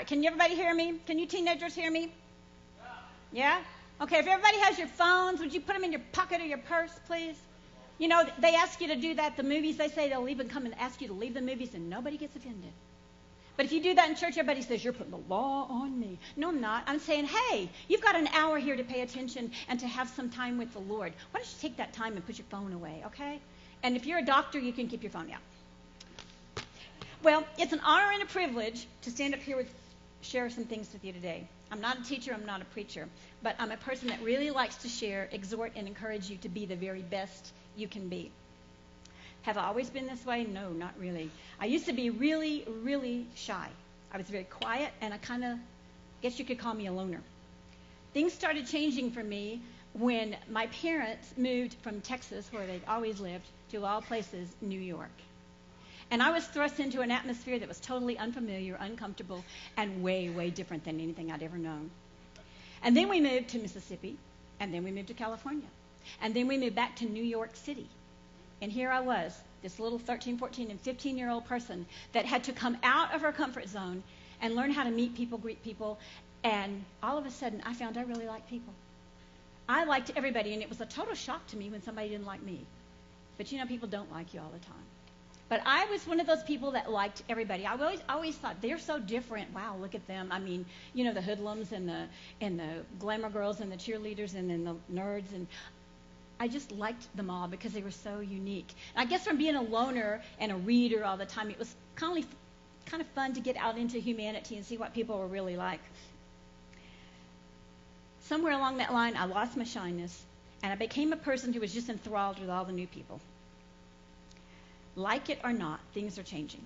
right, can everybody hear me? Can you teenagers hear me? Yeah? Okay, if everybody has your phones, would you put them in your pocket or your purse, please? You know, they ask you to do that at the movies. They say they'll even come and ask you to leave the movies, and nobody gets offended. But if you do that in church, everybody says, you're putting the law on me. No, I'm not. I'm saying, hey, you've got an hour here to pay attention and to have some time with the Lord. Why don't you take that time and put your phone away, okay? And if you're a doctor, you can keep your phone out. Well, it's an honor and a privilege to stand up here and share some things with you today. I'm not a teacher, I'm not a preacher, but I'm a person that really likes to share, exhort, and encourage you to be the very best you can be. Have I always been this way? No, not really. I used to be really, really shy. I was very quiet, and I kind of, guess you could call me a loner. Things started changing for me when my parents moved from Texas, where they'd always lived, to, of all places, New York. And I was thrust into an atmosphere that was totally unfamiliar, uncomfortable, and way, way different than anything I'd ever known. And then we moved to Mississippi, and then we moved to California. And then we moved back to New York City. And here I was, this little 13, 14, and 15-year-old person that had to come out of her comfort zone and learn how to meet people, greet people. And all of a sudden, I found I really liked people. I liked everybody, and it was a total shock to me when somebody didn't like me. But you know, people don't like you all the time. But I was one of those people that liked everybody. I always thought, they're so different. Wow, look at them. I mean, you know, the hoodlums and the glamour girls and the cheerleaders and then the nerds. And I just liked them all because they were so unique. And I guess from being a loner and a reader all the time, it was kind of fun to get out into humanity and see what people were really like. Somewhere along that line, I lost my shyness, and I became a person who was just enthralled with all the new people. Like it or not, things are changing.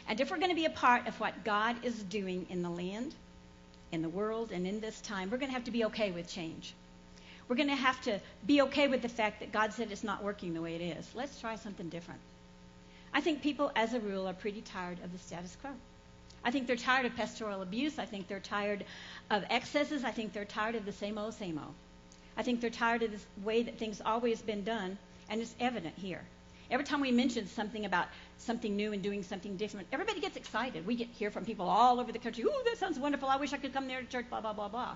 And if we're going to be a part of what God is doing in the land, in the world, and in this time, we're going to have to be okay with change. We're going to have to be okay with the fact that God said it's not working the way it is. Let's try something different. I think people, as a rule, are pretty tired of the status quo. I think they're tired of pastoral abuse. I think they're tired of excesses. I think they're tired of the same old, same old. I think they're tired of this way that things always been done, and it's evident here. Every time we mention something about something new and doing something different, everybody gets excited. We hear from people all over the country, ooh, that sounds wonderful. I wish I could come there to church, blah, blah, blah, blah.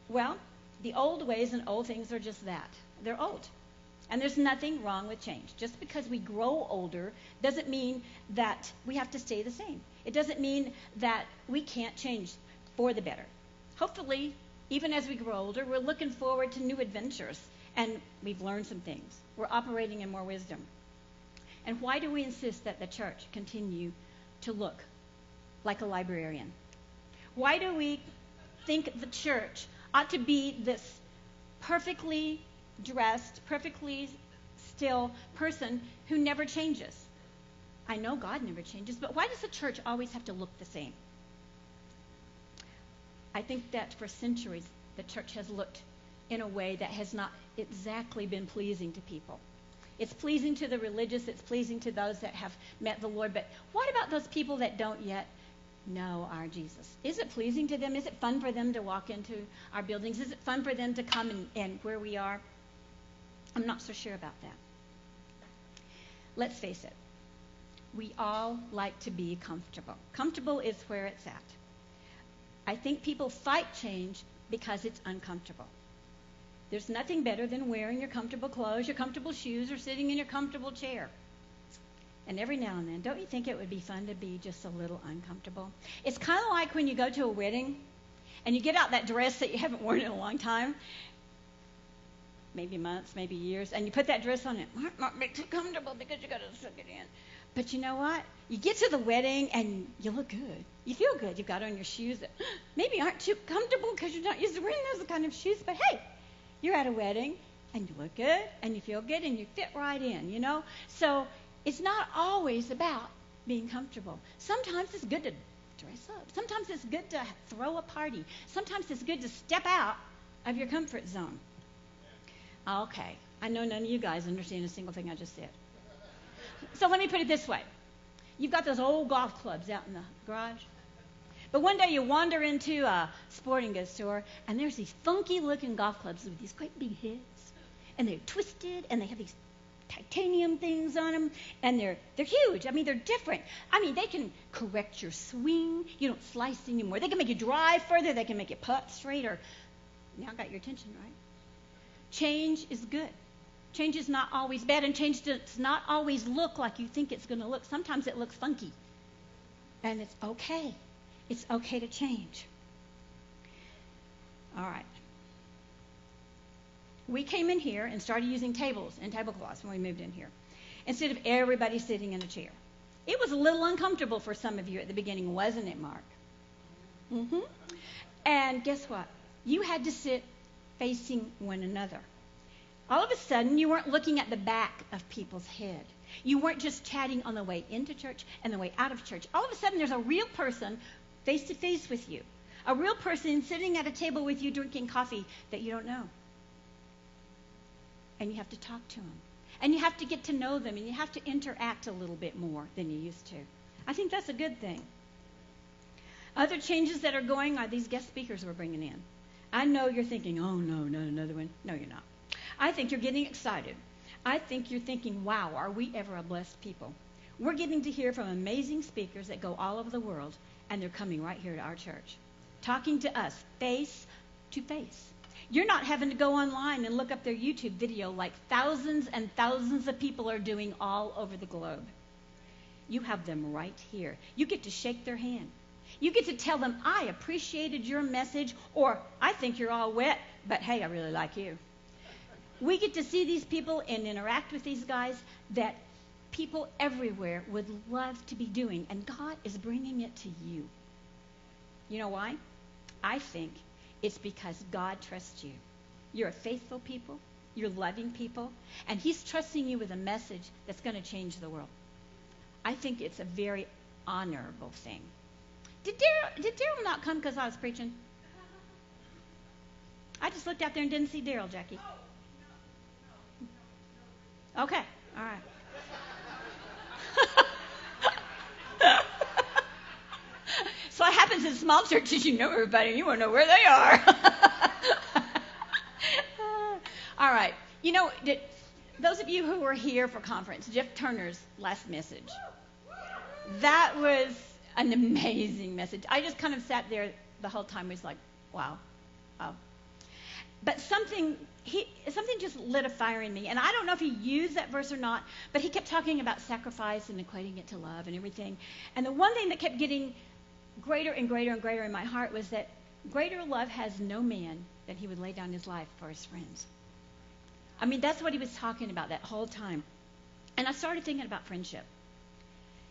Well, the old ways and old things are just that. They're old. And there's nothing wrong with change. Just because we grow older doesn't mean that we have to stay the same. It doesn't mean that we can't change for the better. Hopefully, even as we grow older, we're looking forward to new adventures. And we've learned some things. We're operating in more wisdom. And why do we insist that the church continue to look like a librarian? Why do we think the church ought to be this perfectly dressed, perfectly still person who never changes? I know God never changes, but why does the church always have to look the same? I think that for centuries, the church has looked in a way that has not exactly been pleasing to people. It's pleasing to the religious, it's pleasing to those that have met the Lord, but what about those people that don't yet know our Jesus? Is it pleasing to them? Is it fun for them to walk into our buildings? Is it fun for them to come and where we are? I'm not so sure about that. Let's face it. We all like to be comfortable. Comfortable is where it's at. I think people fight change because it's uncomfortable. There's nothing better than wearing your comfortable clothes, your comfortable shoes, or sitting in your comfortable chair. And every now and then, don't you think it would be fun to be just a little uncomfortable? It's kind of like when you go to a wedding and you get out that dress that you haven't worn in a long time, maybe months, maybe years, and you put that dress on, it might not be too comfortable because you got to suck it in. But you know what? You get to the wedding and you look good. You feel good. You've got on your shoes that maybe aren't too comfortable because you're not used to wearing those kind of shoes, but hey, you're at a wedding, and you look good, and you feel good, and you fit right in, you know? So it's not always about being comfortable. Sometimes it's good to dress up. Sometimes it's good to throw a party. Sometimes it's good to step out of your comfort zone. Okay, I know none of you guys understand a single thing I just said. So let me put it this way. You've got those old golf clubs out in the garage. But one day you wander into a sporting goods store, and there's these funky-looking golf clubs with these great big heads, and they're twisted, and they have these titanium things on them, and they're huge. I mean, they're different. I mean, they can correct your swing. You don't slice anymore. They can make you drive further. They can make you putt straighter. Now I got your attention, right? Change is good. Change is not always bad, and change does not always look like you think it's going to look. Sometimes it looks funky, and it's okay. It's okay to change. All right. We came in here and started using tables and tablecloths when we moved in here, instead of everybody sitting in a chair. It was a little uncomfortable for some of you at the beginning, wasn't it, Mark? Mm-hmm. And guess what? You had to sit facing one another. All of a sudden, you weren't looking at the back of people's head. You weren't just chatting on the way into church and the way out of church. All of a sudden, there's a real person face to face with you. A real person sitting at a table with you drinking coffee that you don't know. And you have to talk to them. And you have to get to know them. And you have to interact a little bit more than you used to. I think that's a good thing. Other changes that are going are these guest speakers we're bringing in. I know you're thinking, oh, no, not another one. No, you're not. I think you're getting excited. I think you're thinking, wow, are we ever a blessed people? We're getting to hear from amazing speakers that go all over the world, and they're coming right here to our church, talking to us face to face. You're not having to go online and look up their YouTube video like thousands and thousands of people are doing all over the globe. You have them right here. You get to shake their hand. You get to tell them, I appreciated your message, or I think you're all wet, but hey, I really like you. We get to see these people and interact with these guys that people everywhere would love to be doing, and God is bringing it to you. You know why? I think it's because God trusts you. You're a faithful people. You're loving people. And He's trusting you with a message that's going to change the world. I think it's a very honorable thing. Did Daryl not come because I was preaching? I just looked out there and didn't see Daryl, Jackie. Okay. All right. So what happens in small churches, you know everybody and you want to know where they are. All right. You know, those of you who were here for conference, Jeff Turner's last message, that was an amazing message. I just kind of sat there the whole time, was like, wow. But something just lit a fire in me. And I don't know if he used that verse or not, but he kept talking about sacrifice and equating it to love and everything. And the one thing that kept getting greater and greater and greater in my heart was that greater love has no man that he would lay down his life for his friends. I mean, that's what he was talking about that whole time. And I started thinking about friendship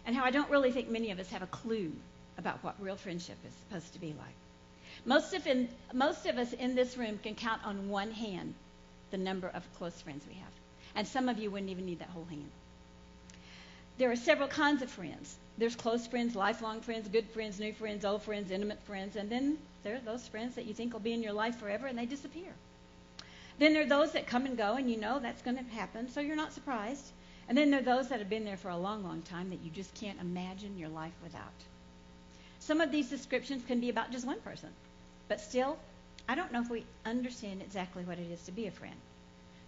and how I don't really think many of us have a clue about what real friendship is supposed to be like. Most of us in this room can count on one hand the number of close friends we have. And some of you wouldn't even need that whole hand. There are several kinds of friends. There's close friends, lifelong friends, good friends, new friends, old friends, intimate friends. And then there are those friends that you think will be in your life forever and they disappear. Then there are those that come and go and you know that's going to happen, so you're not surprised. And then there are those that have been there for a long, long time that you just can't imagine your life without. Some of these descriptions can be about just one person. But still, I don't know if we understand exactly what it is to be a friend.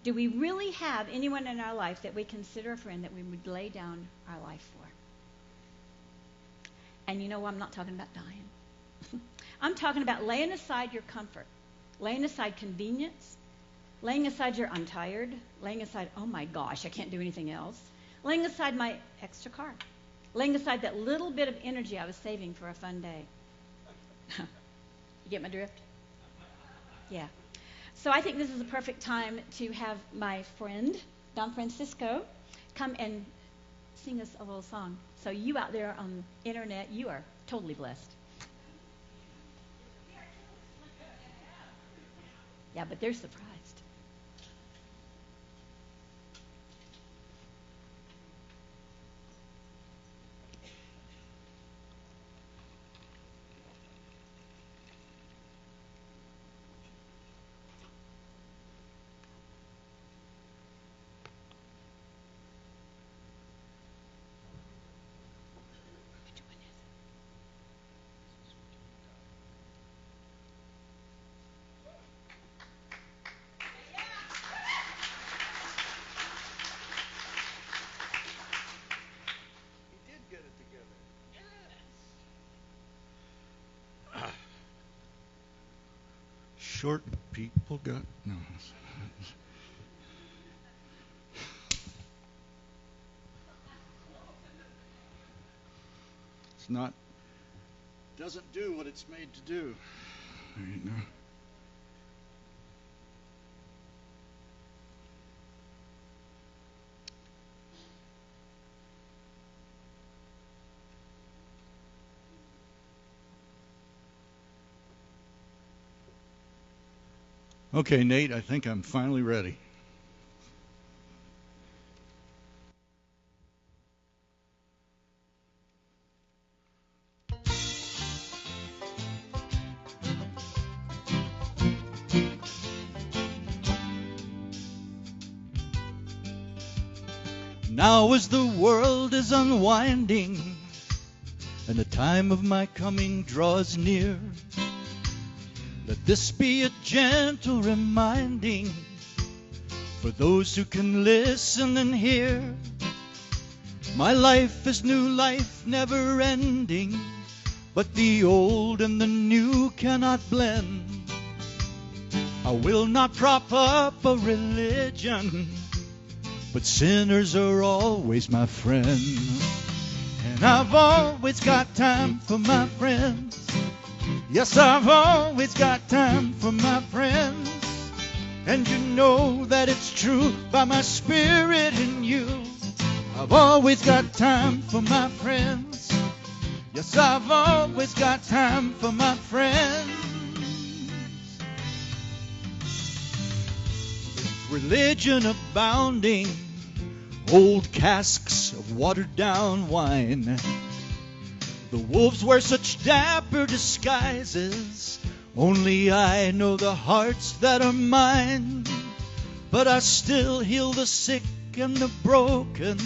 Do we really have anyone in our life that we consider a friend that we would lay down our life for? And you know, I'm not talking about dying. I'm talking about laying aside your comfort, laying aside convenience, laying aside your I'm tired, laying aside, oh my gosh, I can't do anything else, laying aside my extra car, laying aside that little bit of energy I was saving for a fun day. You get my drift? Yeah. So I think this is a perfect time to have my friend, Don Francisco, come and sing us a little song. So you out there on the internet, you are totally blessed. Yeah, but they're surprised. short people got... No. It's not... doesn't do what it's made to do. There you go. Okay, Nate, I think I'm finally ready. Now as the world is unwinding and the time of my coming draws near, let this be a gentle reminding for those who can listen and hear. My life is new life, never ending, but the old and the new cannot blend. I will not prop up a religion, but sinners are always my friends. And I've always got time for my friends. Yes, I've always got time for my friends. And you know that it's true by my spirit in you. I've always got time for my friends. Yes, I've always got time for my friends. Religion abounding, old casks of watered down wine. The wolves wear such dapper disguises, only I know the hearts that are mine. But I still heal the sick and the broken,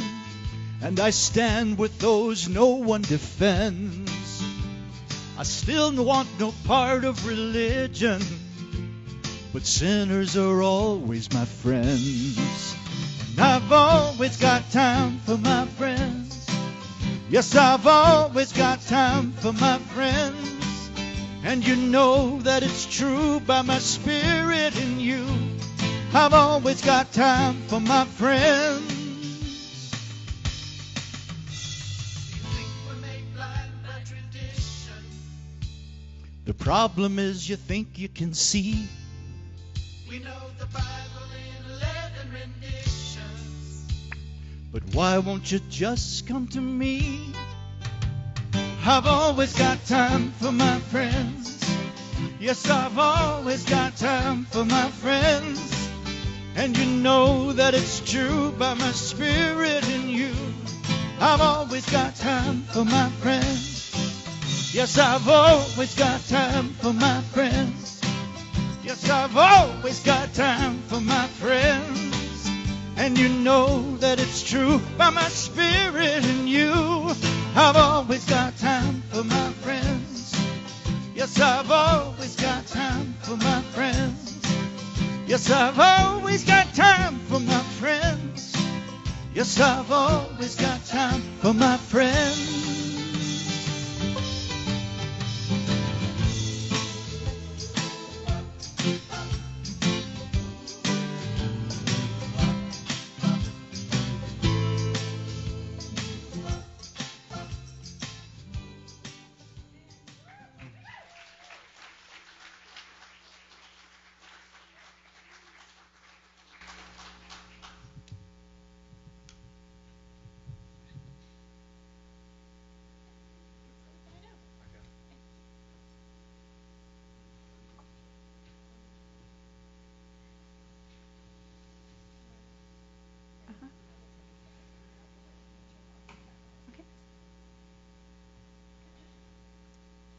and I stand with those no one defends. I still want no part of religion, but sinners are always my friends. And I've always got time for my friends. Yes, I've always got time for my friends. And you know that it's true by my spirit in you. I've always got time for my friends. You think we're made blind by tradition? The problem is you think you can see. We know the Bible in 11 renditions, but why won't you just come to me? I've always got time for my friends. Yes, I've always got time for my friends. And you know that it's true by my spirit in you. I've always got time for my friends. Yes, I've always got time for my friends. Yes, I've always got time for my friends. And you know that it's true by my spirit in you. I've always got time for my friends. Yes, I've always got time for my friends. Yes, I've always got time for my friends. Yes, I've always got time for my friends.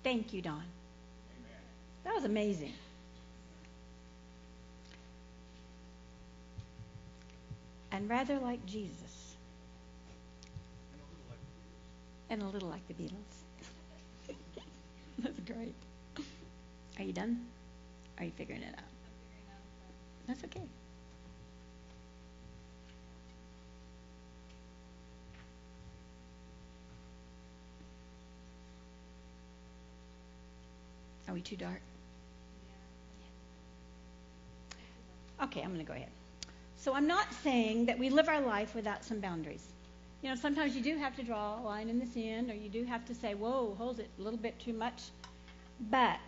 Thank you, Don. Amen. That was amazing. And rather like Jesus. And a little like the Beatles. That's great. Are you done? Are you figuring it out? That's okay. Are we too dark? Okay, I'm going to go ahead. So I'm not saying that we live our life without some boundaries. You know, sometimes you do have to draw a line in the sand, or you do have to say, whoa, hold it a little bit too much. But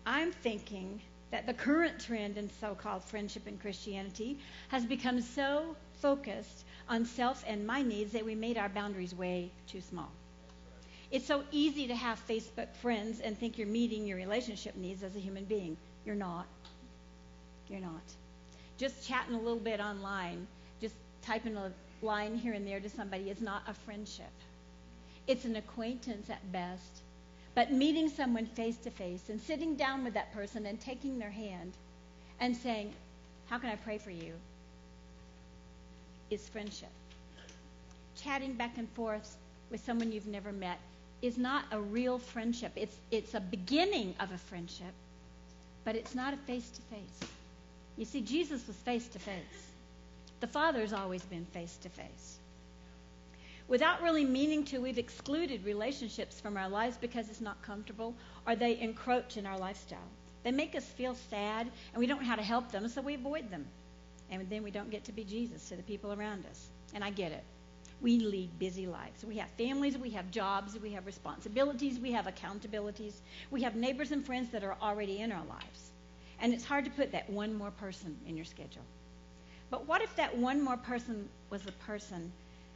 I'm thinking that the current trend in so-called friendship in Christianity has become so focused on self and my needs that we made our boundaries way too small. It's so easy to have Facebook friends and think you're meeting your relationship needs as a human being. You're not. You're not. Just chatting a little bit online, just typing a line here and there to somebody is not a friendship. It's an acquaintance at best. But meeting someone face to face and sitting down with that person and taking their hand and saying, how can I pray for you, is friendship. Chatting back and forth with someone you've never met is not a real friendship. It's a beginning of a friendship, but it's not a face-to-face. You see, Jesus was face-to-face. The Father's always been face-to-face. Without really meaning to, we've excluded relationships from our lives because it's not comfortable, or they encroach in our lifestyle. They make us feel sad, and we don't know how to help them, so we avoid them. And then we don't get to be Jesus to the people around us. And I get it. We lead busy lives. We have families, we have jobs, we have responsibilities, we have accountabilities. We have neighbors and friends that are already in our lives. And it's hard to put that one more person in your schedule. But what if that one more person was the person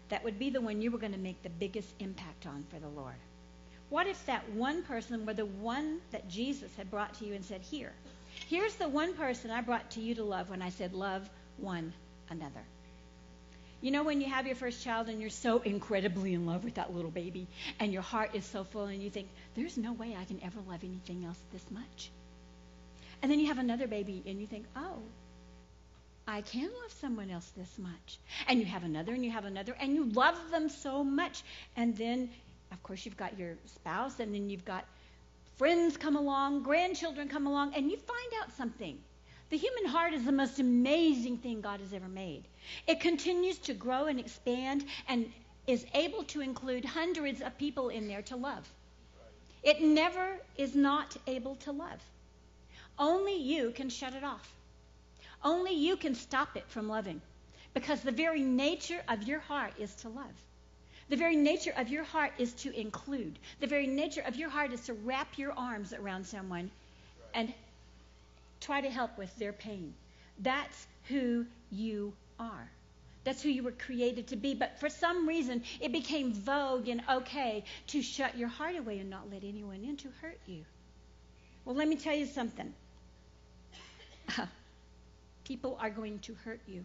that would be the one you were going to make the biggest impact on for the Lord? What if that one person were the one that Jesus had brought to you and said, here's the one person I brought to you to love when I said love one another. You know, when you have your first child and you're so incredibly in love with that little baby and your heart is so full and you think, there's no way I can ever love anything else this much. And then you have another baby and you think, oh, I can love someone else this much. And you have another and you have another and you love them so much. And then, of course, you've got your spouse and then you've got friends come along, grandchildren come along, and you find out something. The human heart is the most amazing thing God has ever made. It continues to grow and expand and is able to include hundreds of people in there to love. It never is not able to love. Only you can shut it off. Only you can stop it from loving, because the very nature of your heart is to love. The very nature of your heart is to include. The very nature of your heart is to wrap your arms around someone and try to help with their pain. That's who you are. That's who you were created to be. But for some reason, it became vogue and okay to shut your heart away and not let anyone in to hurt you. Well, let me tell you something. People are going to hurt you.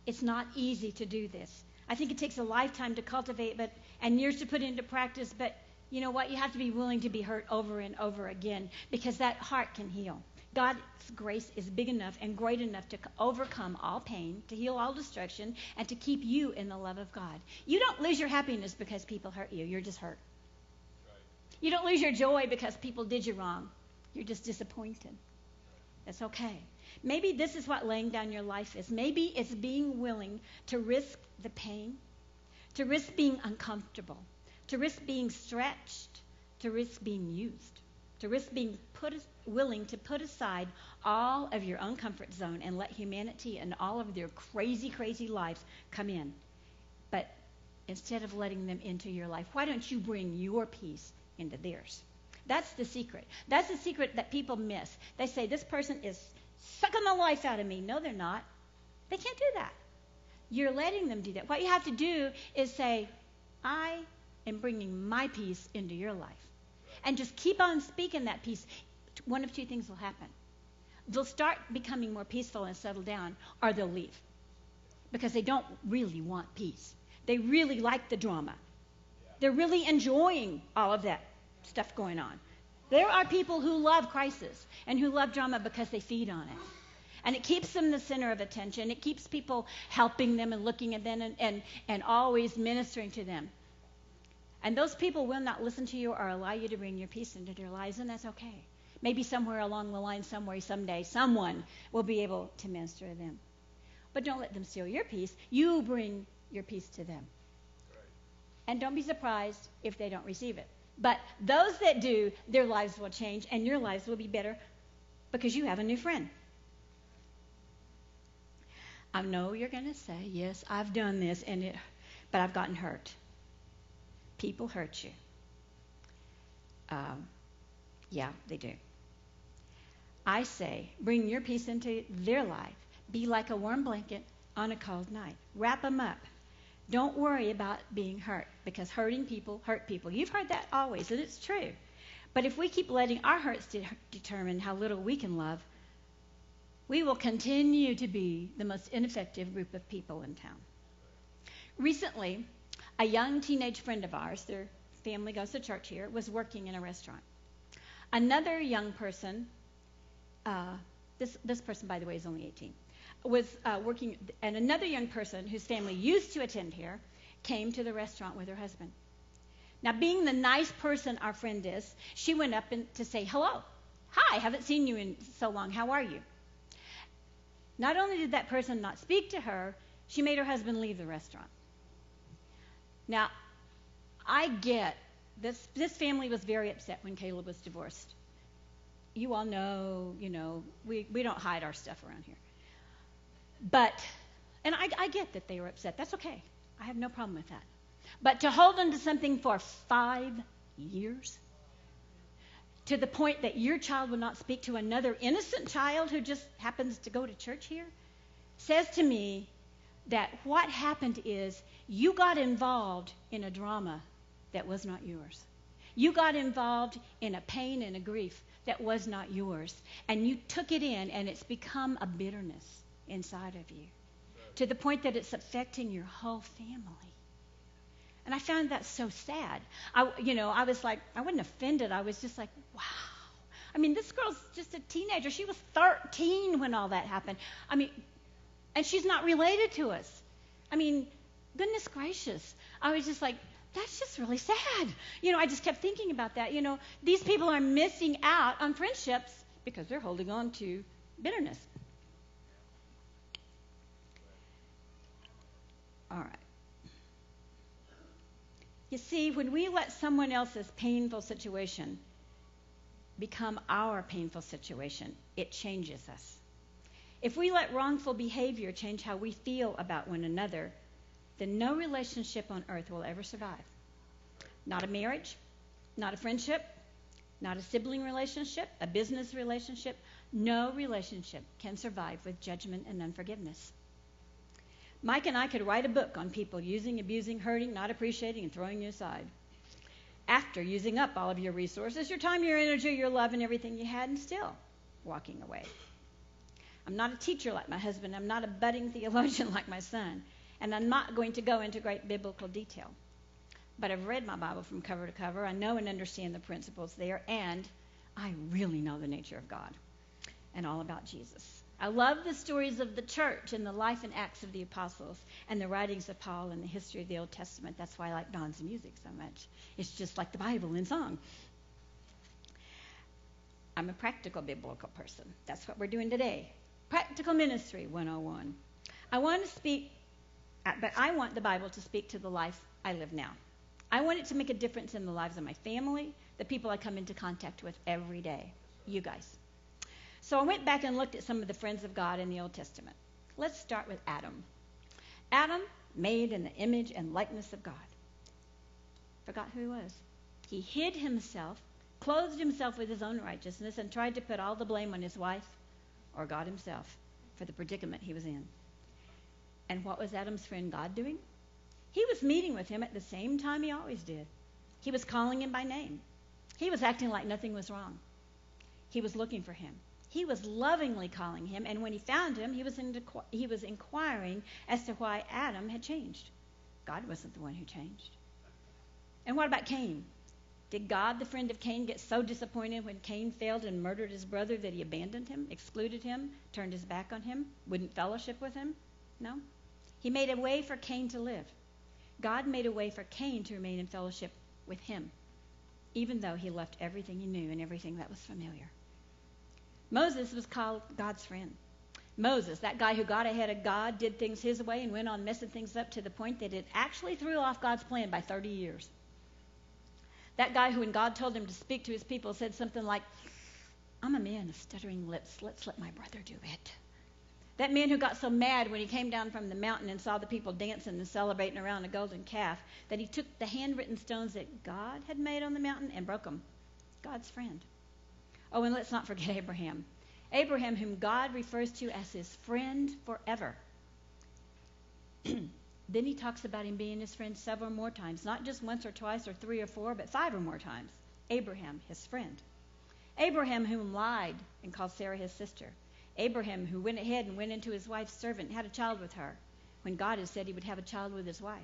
It's not easy to do this. I think it takes a lifetime to cultivate and years to put into practice, but you know what? You have to be willing to be hurt over and over again, because that heart can heal. God's grace is big enough and great enough to overcome all pain, to heal all destruction, and to keep you in the love of God. You don't lose your happiness because people hurt you. You're just hurt. You don't lose your joy because people did you wrong. You're just disappointed. That's okay. Maybe this is what laying down your life is. Maybe it's being willing to risk the pain, to risk being uncomfortable, to risk being stretched, to risk being used, to risk being willing to put aside all of your own comfort zone and let humanity and all of their crazy, crazy lives come in. But instead of letting them into your life, why don't you bring your peace into theirs? That's the secret. That's the secret that people miss. They say, this person is sucking the life out of me. No, they're not. They can't do that. You're letting them do that. What you have to do is say, I am bringing my peace into your life. And just keep on speaking that peace. One of two things will happen. They'll start becoming more peaceful and settle down, or they'll leave. Because they don't really want peace. They really like the drama. They're really enjoying all of that stuff going on. There are people who love crisis and who love drama because they feed on it. And it keeps them the center of attention. It keeps people helping them and looking at them and always ministering to them. And those people will not listen to you or allow you to bring your peace into their lives, and that's okay. Maybe somewhere along the line, someday, someone will be able to minister to them. But don't let them steal your peace. You bring your peace to them. Right. And don't be surprised if they don't receive it. But those that do, their lives will change, and your lives will be better because you have a new friend. I know you're going to say, yes, I've done this, but I've gotten hurt. People hurt you. Yeah, they do. I say, bring your peace into their life. Be like a warm blanket on a cold night. Wrap them up. Don't worry about being hurt, because hurting people hurt people. You've heard that always, and it's true. But if we keep letting our hurts determine how little we can love, we will continue to be the most ineffective group of people in town. Recently, a young teenage friend of ours, their family goes to church here, was working in a restaurant. Another young person, this person, by the way, is only 18, was working, and another young person whose family used to attend here came to the restaurant with her husband. Now, being the nice person our friend is, she went up to say, hello. Hi, haven't seen you in so long. How are you? Not only did that person not speak to her, she made her husband leave the restaurant. Now, I get this family was very upset when Caleb was divorced. You all know, we don't hide our stuff around here. But, and I get that they were upset. That's okay. I have no problem with that. But to hold on to something for 5 years, to the point that your child will not speak to another innocent child who just happens to go to church here, says to me that what happened is you got involved in a drama that was not yours. You got involved in a pain and a grief that was not yours. And you took it in, and it's become a bitterness inside of you, to the point that it's affecting your whole family. And I found that so sad. I was like, I wasn't offended. I was just like, wow. I mean, this girl's just a teenager. She was 13 when all that happened. I mean, and she's not related to us. I mean, goodness gracious. I was just like, that's just really sad. I just kept thinking about that. These people are missing out on friendships because they're holding on to bitterness. All right. You see, when we let someone else's painful situation become our painful situation, it changes us. If we let wrongful behavior change how we feel about one another, then no relationship on earth will ever survive. Not a marriage, not a friendship, not a sibling relationship, a business relationship. No relationship can survive with judgment and unforgiveness. Mike and I could write a book on people using, abusing, hurting, not appreciating, and throwing you aside. After using up all of your resources, your time, your energy, your love, and everything you had, and still walking away. I'm not a teacher like my husband. I'm not a budding theologian like my son. And I'm not going to go into great biblical detail. But I've read my Bible from cover to cover. I know and understand the principles there. And I really know the nature of God and all about Jesus. I love the stories of the church and the life and acts of the apostles and the writings of Paul and the history of the Old Testament. That's why I like Don's music so much. It's just like the Bible in song. I'm a practical biblical person. That's what we're doing today. Practical Ministry 101. I want the Bible to speak to the life I live now. I want it to make a difference in the lives of my family, the people I come into contact with every day, you guys. So I went back and looked at some of the friends of God in the Old Testament. Let's start with Adam. Adam, made in the image and likeness of God. Forgot who he was. He hid himself, clothed himself with his own righteousness, and tried to put all the blame on his wife or God himself for the predicament he was in. And what was Adam's friend God doing? He was meeting with him at the same time he always did. He was calling him by name. He was acting like nothing was wrong. He was looking for him. He was lovingly calling him, and when he found him, he was inquiring as to why Adam had changed. God wasn't the one who changed. And what about Cain? Did God, the friend of Cain, get so disappointed when Cain failed and murdered his brother that he abandoned him, excluded him, turned his back on him, wouldn't fellowship with him? No. He made a way for Cain to live. God made a way for Cain to remain in fellowship with him, even though he left everything he knew and everything that was familiar. Moses was called God's friend. Moses, that guy who got ahead of God, did things his way and went on messing things up to the point that it actually threw off God's plan by 30 years. That guy who, when God told him to speak to his people, said something like, I'm a man of stuttering lips. Let's let my brother do it. That man who got so mad when he came down from the mountain and saw the people dancing and celebrating around a golden calf that he took the handwritten stones that God had made on the mountain and broke them. God's friend. Oh, and let's not forget Abraham. Abraham, whom God refers to as his friend forever. Then he talks about him being his friend several more times, not just once or twice or 3 or 4, but 5 or more times. Abraham, his friend. Abraham, whom lied and called Sarah his sister. Abraham, who went ahead and went into his wife's servant and had a child with her, when God had said he would have a child with his wife.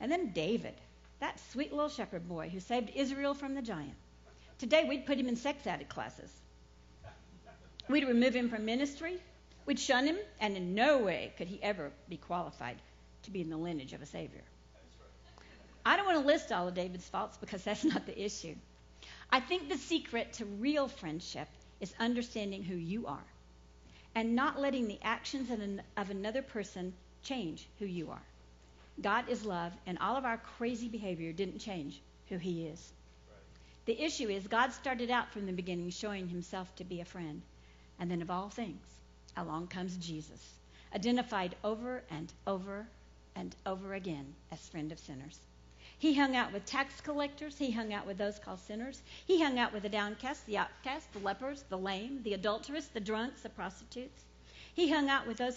And then David, that sweet little shepherd boy who saved Israel from the giant. Today, we'd put him in sex addict classes. We'd remove him from ministry. We'd shun him, and in no way could he ever be qualified to be in the lineage of a Savior. I don't want to list all of David's faults because that's not the issue. I think the secret to real friendship is understanding who you are and not letting the actions of another person change who you are. God is love, and all of our crazy behavior didn't change who he is. The issue is God started out from the beginning showing himself to be a friend. And then of all things, along comes Jesus, identified over and over and over again as friend of sinners. He hung out with tax collectors. He hung out with those called sinners. He hung out with the downcast, the outcast, the lepers, the lame, the adulterous, the drunks, the prostitutes. He hung out with those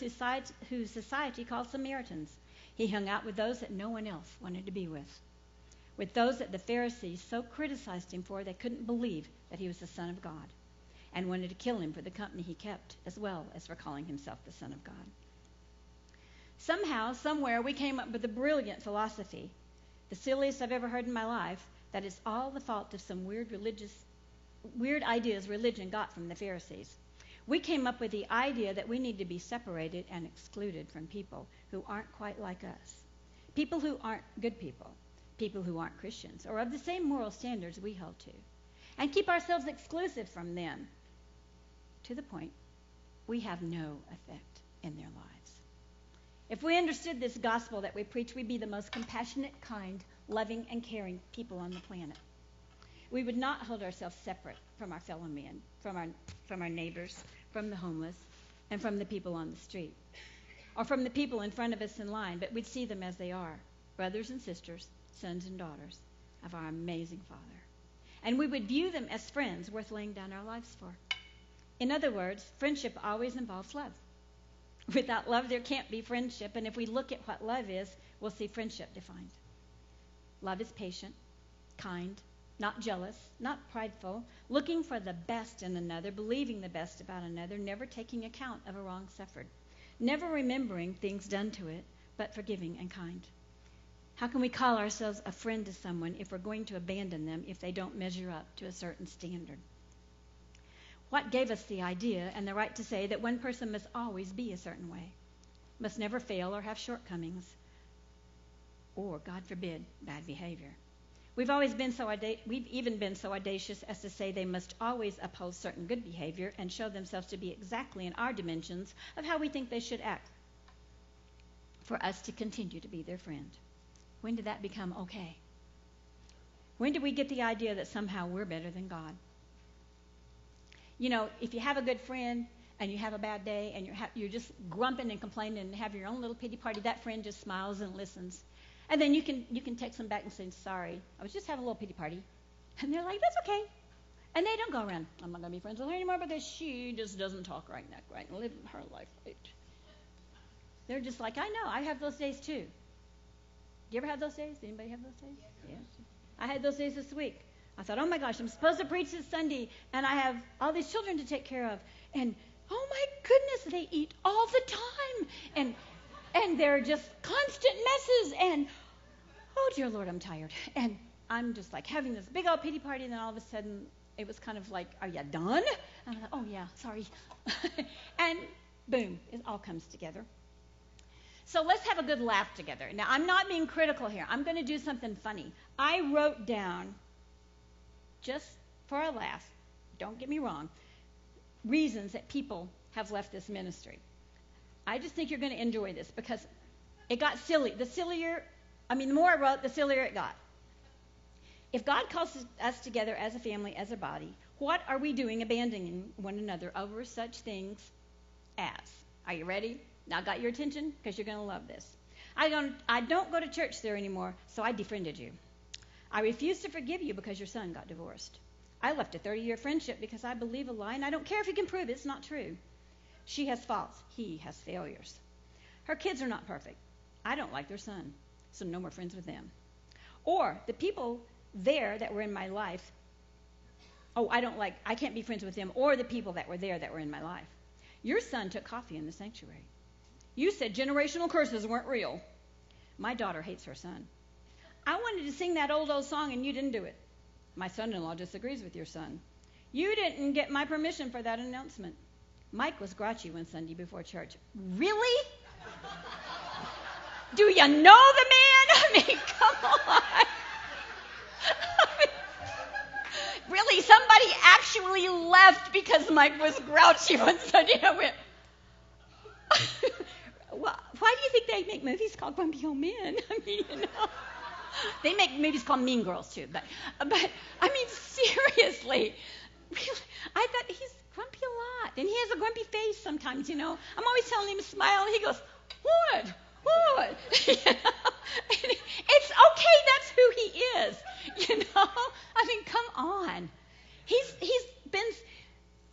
whose society called Samaritans. He hung out with those that no one else wanted to be with those that the Pharisees so criticized him for they couldn't believe that he was the Son of God and wanted to kill him for the company he kept, as well as for calling himself the Son of God. Somehow, somewhere, we came up with a brilliant philosophy, the silliest I've ever heard in my life, that it's all the fault of some weird ideas religion got from the Pharisees. We came up with the idea that we need to be separated and excluded from people who aren't quite like us, people who aren't good people who aren't Christians or of the same moral standards we hold to, and keep ourselves exclusive from them to the point we have no effect in their lives. If we understood this gospel that we preach, we'd be the most compassionate, kind, loving, and caring people on the planet. We would not hold ourselves separate from our fellow men, from our neighbors, from the homeless, and from the people on the street, or from the people in front of us in line, but we'd see them as they are, brothers and sisters, sons and daughters of our amazing Father. And we would view them as friends worth laying down our lives for. In other words, friendship always involves love. Without love, there can't be friendship. And if we look at what love is, we'll see friendship defined. Love is patient, kind, not jealous, not prideful, looking for the best in another, believing the best about another, never taking account of a wrong suffered, never remembering things done to it, but forgiving and kind. How can we call ourselves a friend to someone if we're going to abandon them if they don't measure up to a certain standard? What gave us the idea and the right to say that one person must always be a certain way, must never fail or have shortcomings, or, God forbid, bad behavior? We've even been so audacious as to say they must always uphold certain good behavior and show themselves to be exactly in our dimensions of how we think they should act for us to continue to be their friend. When did that become okay? When did we get the idea that somehow we're better than God? You know, if you have a good friend and you have a bad day and you're just grumping and complaining and have your own little pity party, that friend just smiles and listens. And then you can text them back and say, sorry, I was just having a little pity party. And they're like, that's okay. And they don't go around, I'm not going to be friends with her anymore because she just doesn't talk right and live her life right. They're just like, I know, I have those days too. Do you ever have those days? Anybody have those days? Yeah. I had those days this week. I thought, oh my gosh, I'm supposed to preach this Sunday, and I have all these children to take care of. And oh my goodness, they eat all the time. And they're just constant messes. And oh dear Lord, I'm tired. And I'm just like having this big old pity party, and then all of a sudden it was kind of like, are you done? And I'm like, oh yeah, sorry. And boom, it all comes together. So let's have a good laugh together. Now, I'm not being critical here. I'm going to do something funny. I wrote down, just for a laugh, don't get me wrong, reasons that people have left this ministry. I just think you're going to enjoy this because it got silly. The more I wrote, the sillier it got. If God calls us together as a family, as a body, what are we doing abandoning one another over such things as. Are you ready? Now I got your attention because you're going to love this. I don't go to church there anymore, so I defriended you. I refuse to forgive you because your son got divorced. I left a 30-year friendship because I believe a lie, and I don't care if you can prove it's not true. She has faults. He has failures. Her kids are not perfect. I don't like their son, so no more friends with them. Or the people there that were in my life, I can't be friends with them or the people that were there that were in my life. Your son took coffee in the sanctuary. You said generational curses weren't real. My daughter hates her son. I wanted to sing that old song and you didn't do it. My son-in-law disagrees with your son. You didn't get my permission for that announcement. Mike was grouchy one Sunday before church. Really? Do you know the man? I mean, come on. Really, somebody actually left because Mike was grouchy one Sunday. I went, well, why do you think they make movies called Grumpy Old Men? I mean, you know. They make movies called Mean Girls, too. But I mean, seriously. Really, I thought he's grumpy a lot. And he has a grumpy face sometimes, you know. I'm always telling him to smile, and he goes, what? You know? And it's okay, that's who he is. You know? I mean, come on. He's been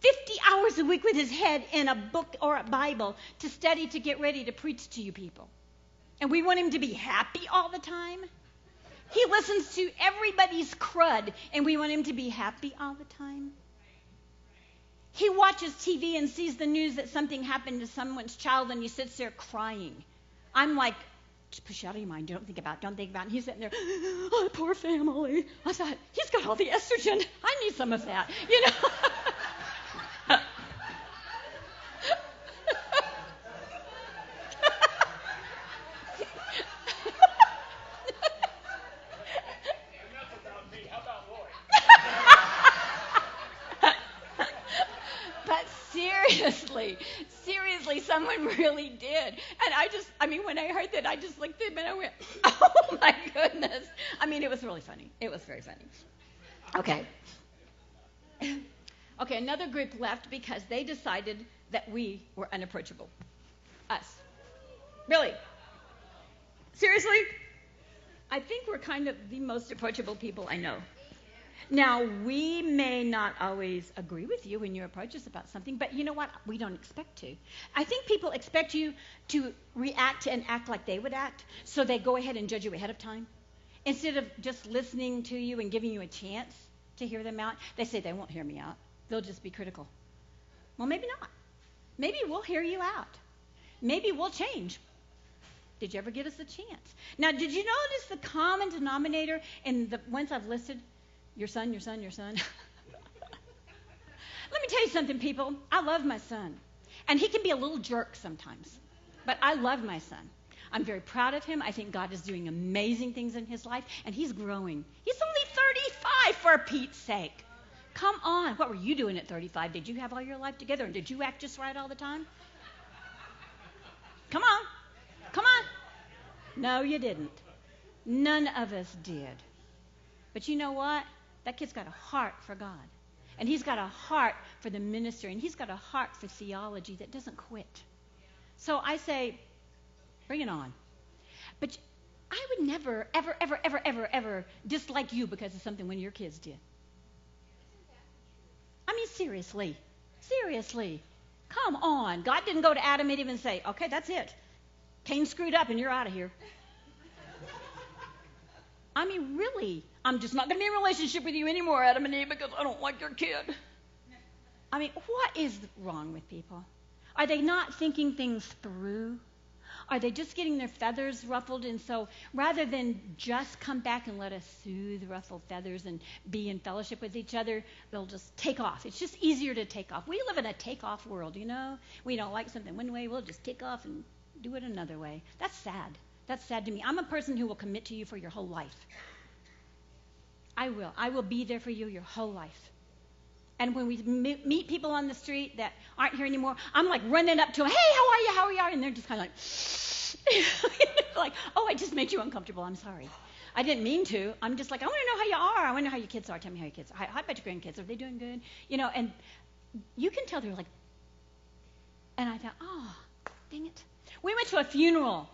50 hours a week with his head in a book or a Bible to study to get ready to preach to you people. And we want him to be happy all the time. He listens to everybody's crud, and we want him to be happy all the time. He watches TV and sees the news that something happened to someone's child, and he sits there crying. I'm like, just push it out of your mind. Don't think about it. And he's sitting there, oh, poor family. I thought, he's got all the estrogen. I need some of that, you know. Seriously, someone really did. And when I heard that, I just looked at him and I went, oh my goodness. I mean, it was really funny. It was very funny. Okay. Okay, another group left because they decided that we were unapproachable. Us. Really. Seriously? I think we're kind of the most approachable people I know. Now, we may not always agree with you when you approach us about something, but you know what? We don't expect to. I think people expect you to react and act like they would act, so they go ahead and judge you ahead of time. Instead of just listening to you and giving you a chance to hear them out, they say they won't hear me out. They'll just be critical. Well, maybe not. Maybe we'll hear you out. Maybe we'll change. Did you ever give us a chance? Now, did you notice the common denominator in the ones I've listed? Your son. Let me tell you something, people. I love my son. And he can be a little jerk sometimes. But I love my son. I'm very proud of him. I think God is doing amazing things in his life. And he's growing. He's only 35, for Pete's sake. Come on. What were you doing at 35? Did you have all your life together? And did you act just right all the time? Come on. No, you didn't. None of us did. But you know what? That kid's got a heart for God. And he's got a heart for the ministry. And he's got a heart for theology that doesn't quit. So I say, bring it on. But I would never, ever dislike you because of something when your kids did. I mean, seriously. Come on. God didn't go to Adam and Eve and say, okay, that's it. Cain screwed up and you're out of here. I mean, really, I'm just not going to be in a relationship with you anymore, Adam and Eve, because I don't like your kid. I mean, what is wrong with people? Are they not thinking things through? Are they just getting their feathers ruffled? And so rather than just come back and let us soothe ruffled feathers and be in fellowship with each other, they'll just take off. It's just easier to take off. We live in a take-off world, you know? We don't like something one way, we'll just take off and do it another way. That's sad. That's sad to me. I'm a person who will commit to you for your whole life. I will. I will be there for you your whole life. And when we meet people on the street that aren't here anymore, I'm like running up to them, hey, how are you? And they're just kind of like, oh, I just made you uncomfortable. I'm sorry. I didn't mean to. I'm just like, I want to know how you are. I want to know how your kids are. Tell me how your kids are. How about your grandkids? Are they doing good? You know, and you can tell they're like And I thought, oh, dang it. We went to a funeral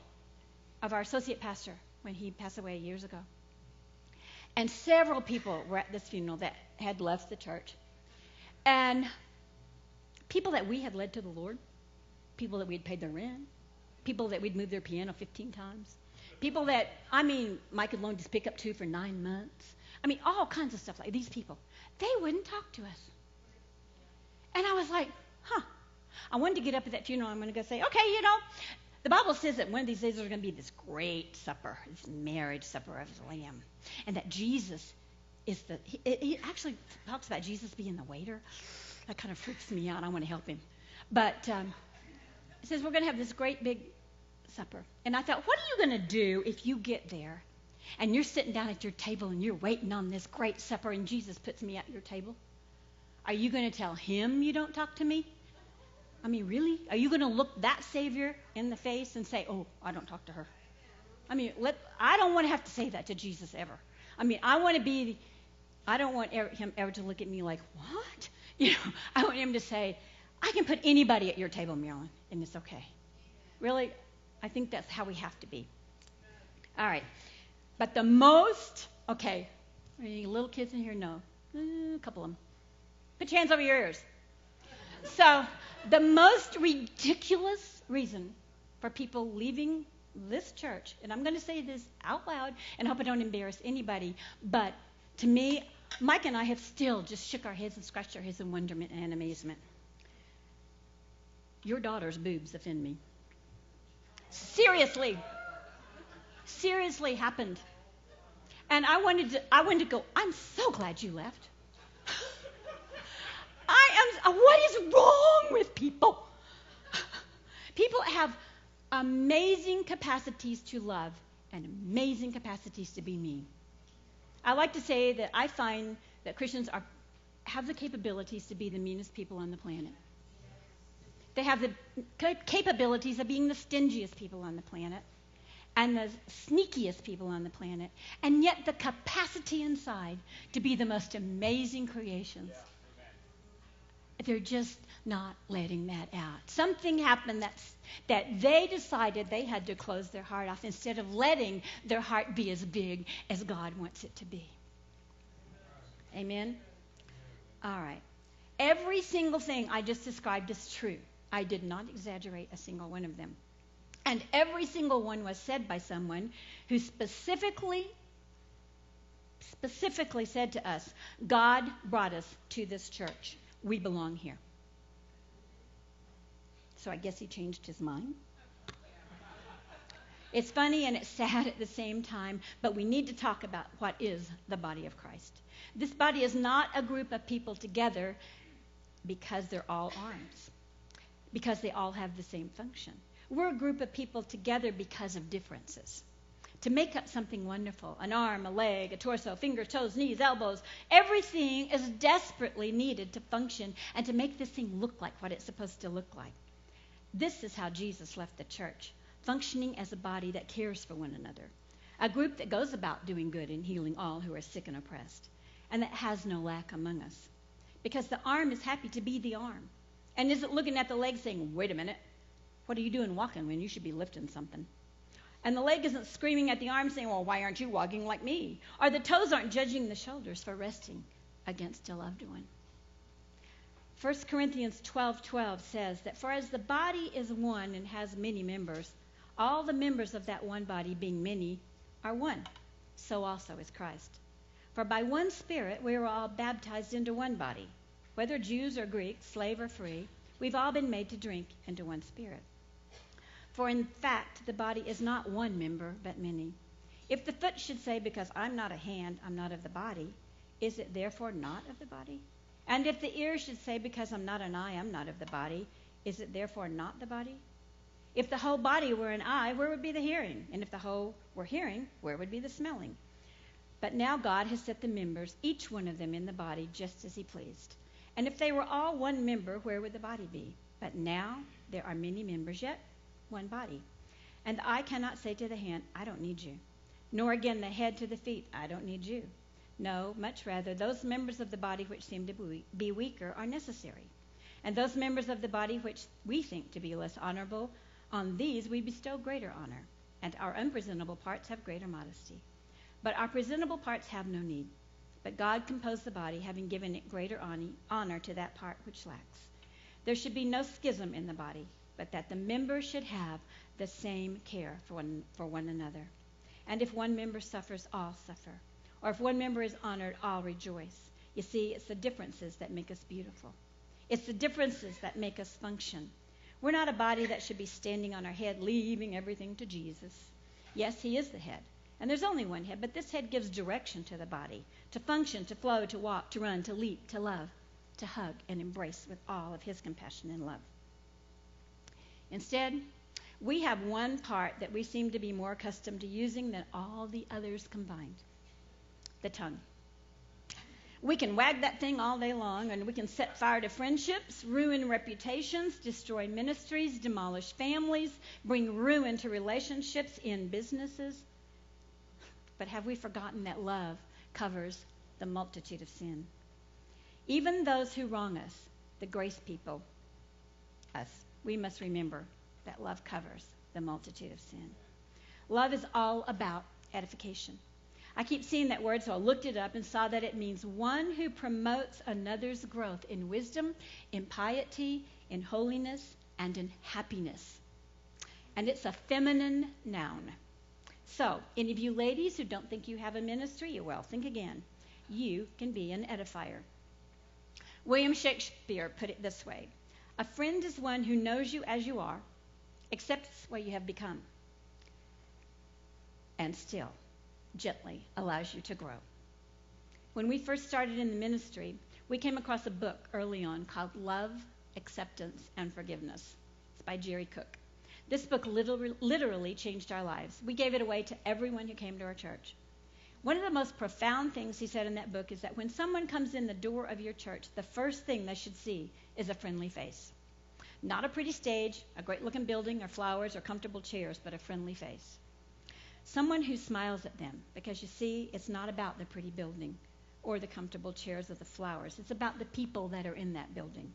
of our associate pastor when he passed away years ago. And several people were at this funeral that had left the church. And people that we had led to the Lord, people that we had paid their rent, people that we'd moved their piano 15 times, people that, Mike had loaned his pickup to for 9 months. All kinds of stuff like these people. They wouldn't talk to us. And I was like, I wanted to get up at that funeral. I'm going to go say, okay, the Bible says that one of these days there's going to be this great supper, this marriage supper of the Lamb. And that Jesus is he actually talks about Jesus being the waiter. That kind of freaks me out. I want to help him. But it says we're going to have this great big supper. And I thought, what are you going to do if you get there and you're sitting down at your table and you're waiting on this great supper and Jesus puts me at your table? Are you going to tell him you don't talk to me? Really? Are you going to look that Savior in the face and say, oh, I don't talk to her? I don't want to have to say that to Jesus ever. I don't want him ever to look at me like, what? I want him to say, I can put anybody at your table, Marilyn, and it's okay. Really? I think that's how we have to be. All right. But the most, any little kids in here? No. A couple of them. Put your hands over your ears. So, the most ridiculous reason for people leaving this church, and I'm going to say this out loud, and I hope I don't embarrass anybody, but to me, Mike and I have still just shook our heads and scratched our heads in wonderment and amazement. Your daughter's boobs offend me. Seriously happened. And I wanted to go, I'm so glad you left. What is wrong with people? People have amazing capacities to love and amazing capacities to be mean. I like to say that I find that Christians have the capabilities to be the meanest people on the planet. They have the capabilities of being the stingiest people on the planet and the sneakiest people on the planet, and yet the capacity inside to be the most amazing creations. They're just not letting that out. Something happened that they decided they had to close their heart off instead of letting their heart be as big as God wants it to be. Amen? All right. Every single thing I just described is true. I did not exaggerate a single one of them. And every single one was said by someone who specifically said to us, God brought us to this church. We belong here. So I guess he changed his mind. It's funny and it's sad at the same time, but we need to talk about what is the body of Christ. This body is not a group of people together because they're all arms, because they all have the same function. We're a group of people together because of differences. To make up something wonderful, an arm, a leg, a torso, fingers, toes, knees, elbows, everything is desperately needed to function and to make this thing look like what it's supposed to look like. This is how Jesus left the church, functioning as a body that cares for one another, a group that goes about doing good and healing all who are sick and oppressed, and that has no lack among us. Because the arm is happy to be the arm and isn't looking at the leg saying, wait a minute, what are you doing walking when you should be lifting something? And the leg isn't screaming at the arm saying, well, why aren't you walking like me? Or the toes aren't judging the shoulders for resting against a loved one. 1 Corinthians 12:12 says that for as the body is one and has many members, all the members of that one body, being many, are one. So also is Christ. For by one Spirit we were all baptized into one body. Whether Jews or Greeks, slave or free, we've all been made to drink into one Spirit. For in fact, the body is not one member, but many. If the foot should say, because I'm not a hand, I'm not of the body, is it therefore not of the body? And if the ear should say, because I'm not an eye, I'm not of the body, is it therefore not the body? If the whole body were an eye, where would be the hearing? And if the whole were hearing, where would be the smelling? But now God has set the members, each one of them in the body, just as he pleased. And if they were all one member, where would the body be? But now there are many members, yet one body. And the eye cannot say to the hand, I don't need you. Nor again the head to the feet, I don't need you. No, much rather, those members of the body which seem to be weaker are necessary. And those members of the body which we think to be less honorable, on these we bestow greater honor, and our unpresentable parts have greater modesty. But our presentable parts have no need. But God composed the body, having given it greater honor to that part which lacks. There should be no schism in the body, but that the members should have the same care for one another. And if one member suffers, all suffer. Or if one member is honored, all rejoice. You see, it's the differences that make us beautiful. It's the differences that make us function. We're not a body that should be standing on our head, leaving everything to Jesus. Yes, he is the head. And there's only one head, but this head gives direction to the body, to function, to flow, to walk, to run, to leap, to love, to hug and embrace with all of his compassion and love. Instead, we have one part that we seem to be more accustomed to using than all the others combined: the tongue. We can wag that thing all day long, and we can set fire to friendships, ruin reputations, destroy ministries, demolish families, bring ruin to relationships in businesses. But have we forgotten that love covers the multitude of sin? Even those who wrong us, the grace people, us, we must remember that love covers the multitude of sin. Love is all about edification. I keep seeing that word, so I looked it up and saw that it means one who promotes another's growth in wisdom, in piety, in holiness, and in happiness. And it's a feminine noun. So, any of you ladies who don't think you have a ministry, well, think again. You can be an edifier. William Shakespeare put it this way: a friend is one who knows you as you are, accepts what you have become, and still gently allows you to grow. When we first started in the ministry, we came across a book early on called Love, Acceptance, and Forgiveness. It's by Jerry Cook. This book literally changed our lives. We gave it away to everyone who came to our church. One of the most profound things he said in that book is that when someone comes in the door of your church, the first thing they should see is a friendly face. Not a pretty stage, a great-looking building, or flowers, or comfortable chairs, but a friendly face. Someone who smiles at them, because you see, it's not about the pretty building or the comfortable chairs or the flowers. It's about the people that are in that building.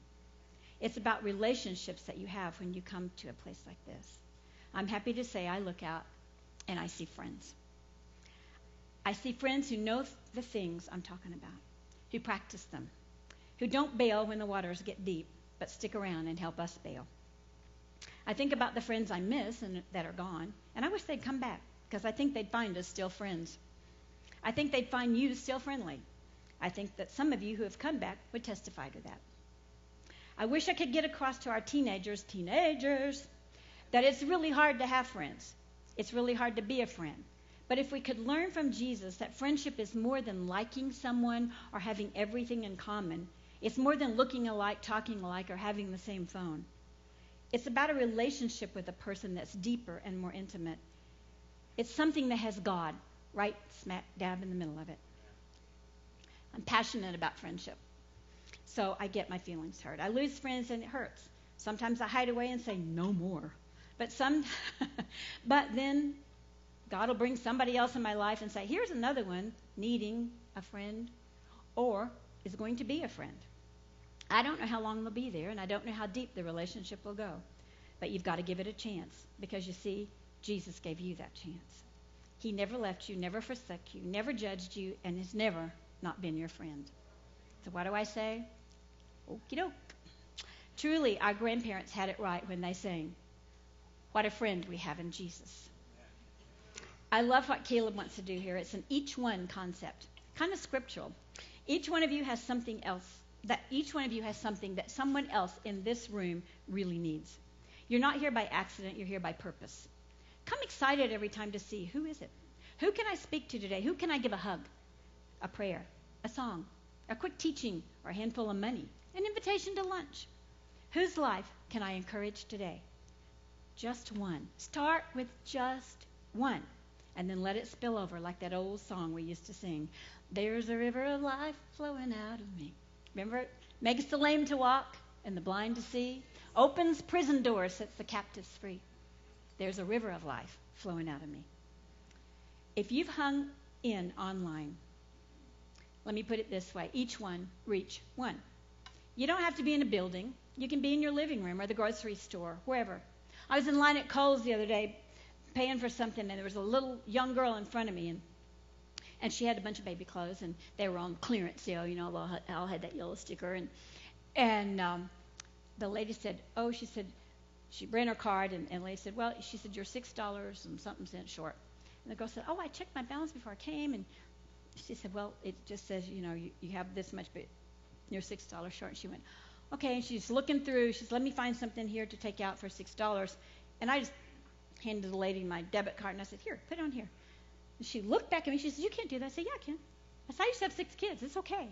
It's about relationships that you have when you come to a place like this. I'm happy to say I look out and I see friends. I see friends who know the things I'm talking about, who practice them, who don't bail when the waters get deep, but stick around and help us bail. I think about the friends I miss and that are gone, and I wish they'd come back, because I think they'd find us still friends. I think they'd find you still friendly. I think that some of you who have come back would testify to that. I wish I could get across to our teenagers, that it's really hard to have friends. It's really hard to be a friend. But if we could learn from Jesus that friendship is more than liking someone or having everything in common, it's more than looking alike, talking alike, or having the same phone. It's about a relationship with a person that's deeper and more intimate. It's something that has God right smack dab in the middle of it. I'm passionate about friendship, so I get my feelings hurt. I lose friends and it hurts. Sometimes I hide away and say, no more. But then God will bring somebody else in my life and say, here's another one needing a friend or is going to be a friend. I don't know how long they'll be there, and I don't know how deep the relationship will go. But you've got to give it a chance, because you see, Jesus gave you that chance. He never left you, never forsook you, never judged you, and has never not been your friend. So what do I say? Okie doke. Truly, our grandparents had it right when they sang, what a friend we have in Jesus. I love what Caleb wants to do here. It's an each one concept, kind of scriptural. Each one of you has something that someone else in this room really needs. You're not here by accident, you're here by purpose. Come excited every time to see, who is it? Who can I speak to today? Who can I give a hug, a prayer, a song, a quick teaching, or a handful of money, an invitation to lunch? Whose life can I encourage today? Just one. Start with just one, and then let it spill over like that old song we used to sing. There's a river of life flowing out of me. Remember it? Makes the lame to walk and the blind to see. Opens prison doors, sets the captives free. There's a river of life flowing out of me. If you've hung in online, let me put it this way. Each one, reach one. You don't have to be in a building. You can be in your living room or the grocery store, wherever. I was in line at Kohl's the other day paying for something, and there was a little young girl in front of me, and she had a bunch of baby clothes, and they were on clearance sale. You know, they all had that yellow sticker. And the lady said, she said, she ran her card, and the lady said, well, she said, you're $6 and something cents short. And the girl said, I checked my balance before I came. And she said, well, it just says, you have this much, but you're $6 short. And she went, okay. And she's looking through. She said, let me find something here to take out for $6. And I just handed the lady my debit card, and I said, here, put it on here. And she looked back at me. She said, you can't do that. I said, yeah, I can. I said, I used to have 6 kids. It's okay.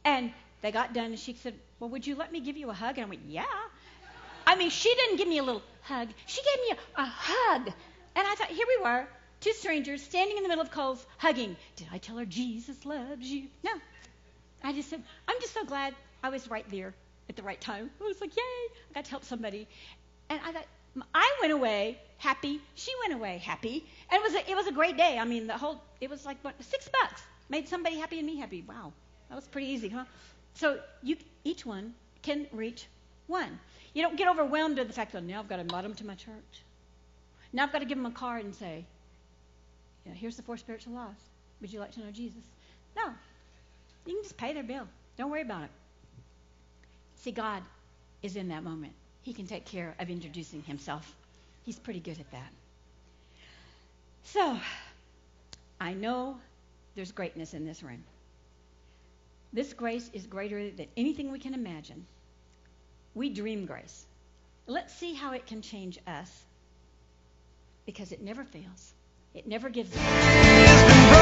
And they got done, and she said, well, would you let me give you a hug? And I went, yeah. I mean, she didn't give me a little hug. She gave me a hug. And I thought, here we were, 2 strangers standing in the middle of Kohl's hugging. Did I tell her Jesus loves you? No. I just said, I'm just so glad I was right there at the right time. I was like, yay, I got to help somebody. And I thought, I went away happy. She went away happy. And it was a great day. I mean, it was like $6. Made somebody happy and me happy. Wow. That was pretty easy, huh? So each one can reach one. You don't get overwhelmed with the fact that now I've got to invite them to my church. Now I've got to give them a card and say, here's the 4 spiritual laws. Would you like to know Jesus? No. You can just pay their bill. Don't worry about it. See, God is in that moment. He can take care of introducing himself. He's pretty good at that. So, I know there's greatness in this room. This grace is greater than anything we can imagine. We dream grace. Let's see how it can change us, because it never fails. It never gives up.